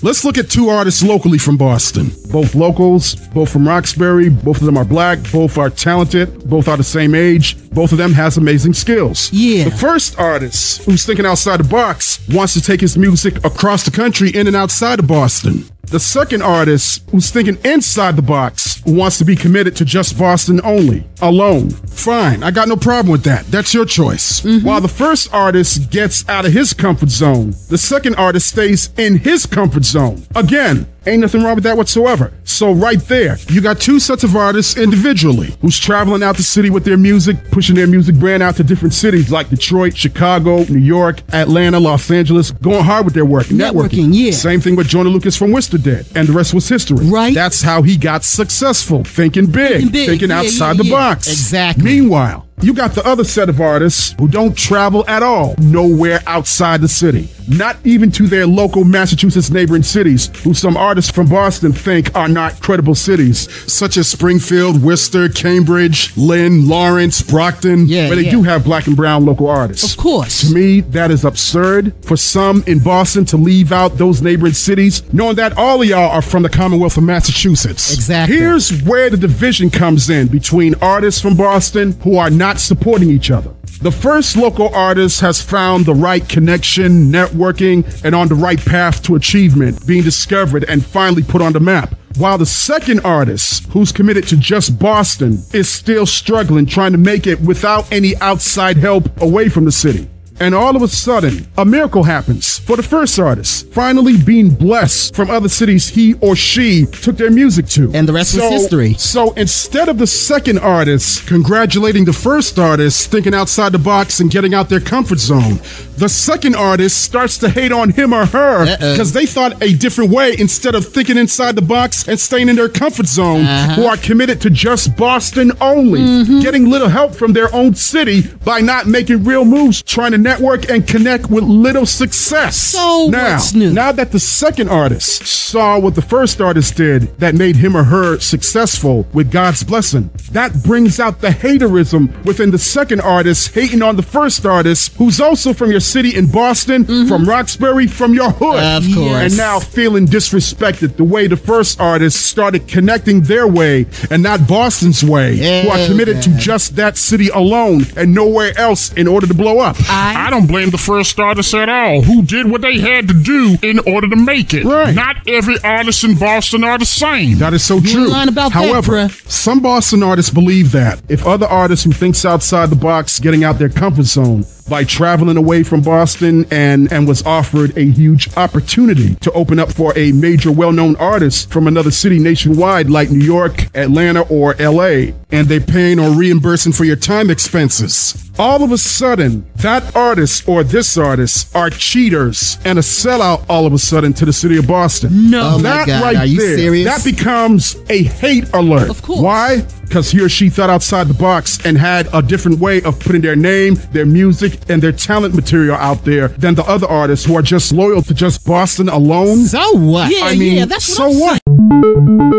Let's look at two artists locally from Boston. Both locals, both from Roxbury, both of them are black, both are talented, both are the same age, both of them has amazing skills. Yeah. The first artist, who's thinking outside the box, wants to take his music across the country in and outside of Boston. The second artist, who's thinking inside the box, wants to be committed to just Boston only, alone. Fine, I got no problem with that. That's your choice. While the first artist gets out of his comfort zone, the second artist stays in his comfort zone. Again, ain't nothing wrong with that whatsoever. So right there, you got two sets of artists individually who's traveling out the city with their music, pushing their music brand out to different cities like Detroit, Chicago, New York, Atlanta, Los Angeles, going hard with their work, networking. Yeah. Same thing with Joyner Lucas from Worcester did, and the rest was history. Right. That's how he got successful, thinking big, thinking outside the box. Exactly. Meanwhile, you got the other set of artists who don't travel at all, nowhere outside the city, not even to their local Massachusetts neighboring cities, who some artists from Boston think are not credible cities, such as Springfield, Worcester, Cambridge, Lynn, Lawrence, Brockton, where they do have black and brown local artists. Of course. To me, that is absurd for some in Boston to leave out those neighboring cities, knowing that all of y'all are from the Commonwealth of Massachusetts. Exactly. Here's where the division comes in between artists from Boston who are not supporting each other. The first local artist has found the right connection, networking, and on the right path to achievement, being discovered and finally put on the map. While the second artist, who's committed to just Boston, is still struggling, trying to make it without any outside help away from the city. And all of a sudden, a miracle happens for the first artist, finally being blessed from other cities he or she took their music to. And the rest was history. So instead of the second artist congratulating the first artist, thinking outside the box and getting out their comfort zone, the second artist starts to hate on him or her because they thought a different way instead of thinking inside the box and staying in their comfort zone, who are committed to just Boston only, getting little help from their own city by not making real moves, trying to network and connect with little success. So what's new? Now that the second artist saw what the first artist did that made him or her successful with God's blessing, that brings out the haterism within the second artist hating on the first artist, who's also from your city in Boston, from Roxbury, from your hood. Of course. And now feeling disrespected the way the first artist started connecting their way and not Boston's way, who are committed to just that city alone and nowhere else in order to blow up. I don't blame the first artist at all, who did what they had to do in order to make it. Right. Not every artist in Boston are the same. That is so true. lying about However, that, bruh. some Boston artists believe that if other artists who thinks outside the box, getting out their comfort zone by traveling away from Boston and was offered a huge opportunity to open up for a major well-known artist from another city nationwide like New York, Atlanta, or LA, and they paying or reimbursing for your time expenses. All of a sudden, that artist or this artist are cheaters and a sellout all of a sudden to the city of Boston. No. Oh my That God, right are you there, serious? that becomes a hate alert. Of course. Why? Because he or she thought outside the box and had a different way of putting their name, their music, and their talent material out there than the other artists who are just loyal to just Boston alone. So what? I mean, that's so what I'm what? saying.